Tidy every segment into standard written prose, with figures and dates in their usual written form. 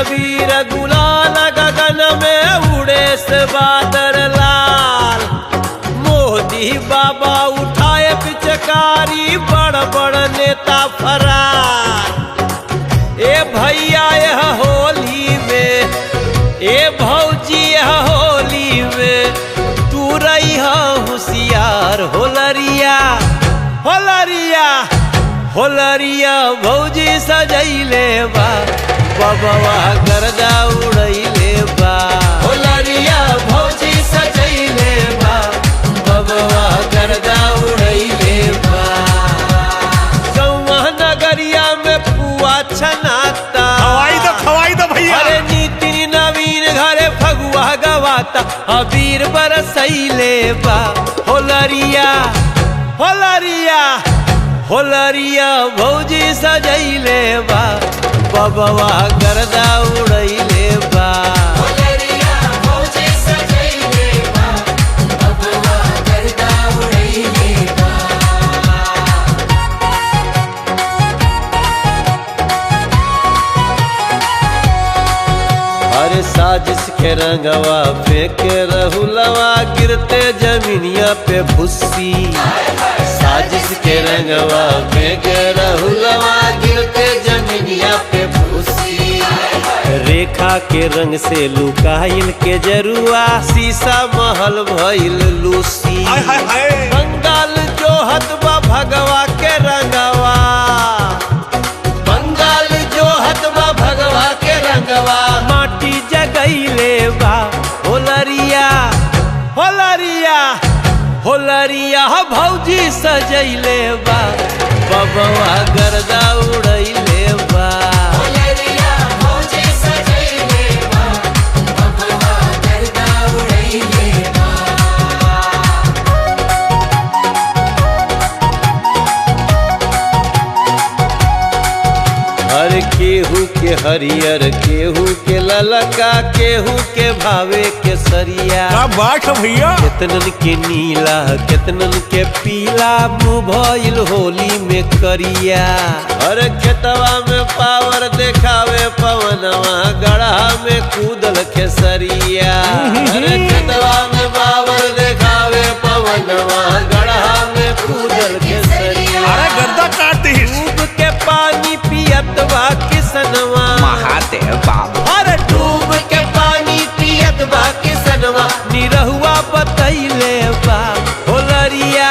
अबीर गुलाल गगन में उड़े से बादल लाल। मोदी बाबा उठाए पिचकारी बड़ बड़ नेता फरार। ए भैया यह होली में, ए भौजी यह होली में तू रही होशियार। होलरिया होलरिया होलरिया भौजी सजैले बा, बबवा गर्दा उड़ैले बा। होलरिया भौजी सजैले बा, बबवा गर्दा उड़ैले बा। गौवा नगरिया में पुआ छनाता, खवाई दो भैया। अरे नीति नवीन घरे फगुआ गवाता, अबीर बरसैले बा। होलरिया होलरिया होलरिया भौजी सजैले बा, बबवा गर्दा उड़ैले बा। होलरिया भौजी सजैले बा, बबवा गर्दा उड़ैले बा। अरे साजिश के रंगवा फेंके रहुलवा, गिरते जमीनिया पे भुस्सी। साजिश के रंगवा फेंके रहुलवा, गिरते जमीनिया पे भुस्सी। रेखा के रंग से लुकाइल के जरुआ, शीशा महल भइल लूसी। बंगाल जो हतबा भगवा के रंगवा, बंगाल जो हतबा भगवा के रंगवा माटी जगैले बा। होलरिया होलरिया होलरिया भौजी सजैले बा, बबवा गर्दा उड़ैले बा। होलरिया भौजी सजैले बा, बबवा गर्दा उड़ैले बा। हर केहू के हरियर, केहू के ललका, केहू के भावे के सरिया। क्या बात है भैया। केतनन के नीला, केतनन के पीला, मुँह भइल होली में करिया। अरे खेतवा में पावर देखावे पवनवा, गढ़ा में कूदल खेसरिया। अरे खेतवा में पावर देखावे पवनवा, गढ़ा में कूदल खेसरिया। अरे गर्दा काट दी। डूब के पानी पियत बा किसनवा, महादेव बाबा। अरे डूब के पानी पियत बा किसनवा, निरहुआ बतैले बा। होलरिया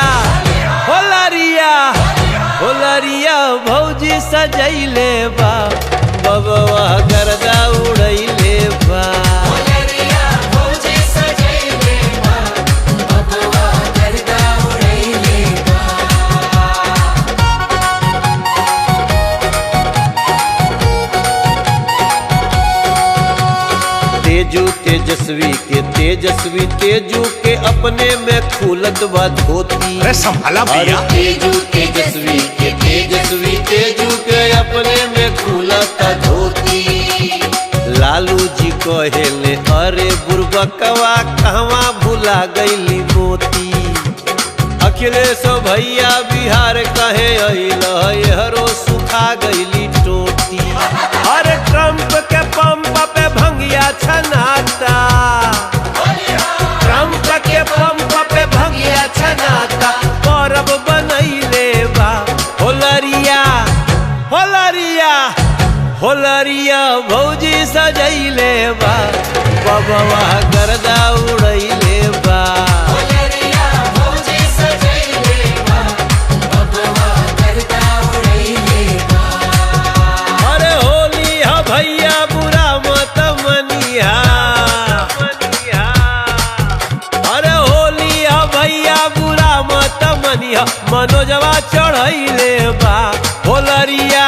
होलरिया होलरिया भौजी सजैले बा, बबवा गर्दा उड़ैले बा। होलरिया भौजी सजैले बा, बबवा गर्दा उड़ैले बा। तेजू तेजस्वी के तेजस्वी, तेजू के अपने में खुलत बा धोती। अरे संभाला भैया। अरे तेजू तेजस्वी के तेजस्वी, तेजू के अपने में खुलत धोती। लालू जी कहेले अरे बुरबकवा, कहवा भुला गईली मोती। अखिलेश भैया बिहार कहे अइल, हरो सुखा गईली टोटी। अरे ट्रम्प के पंप पे भंगिया छनाता, ट्रम्प के पंप पे भंगिया छनाता, परब बनैले बा। होलरिया होलरिया होलरिया भौजी सजैले बा, बबवा गर्दा उड़ैले बा। होलरिया भौजी सजैले बा, बबवा गर्दा उड़ैले बा। अरे होली हा भैया बुरा मत मनिहा, अरे होली हा भैया बुरा मत मनिहा, मनोजवा चढ़ैले बा। होलरिया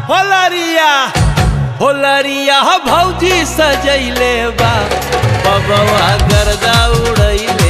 होलरिया होलरिया भौजी सजैले बा, बबवा गर्दा उड़ैले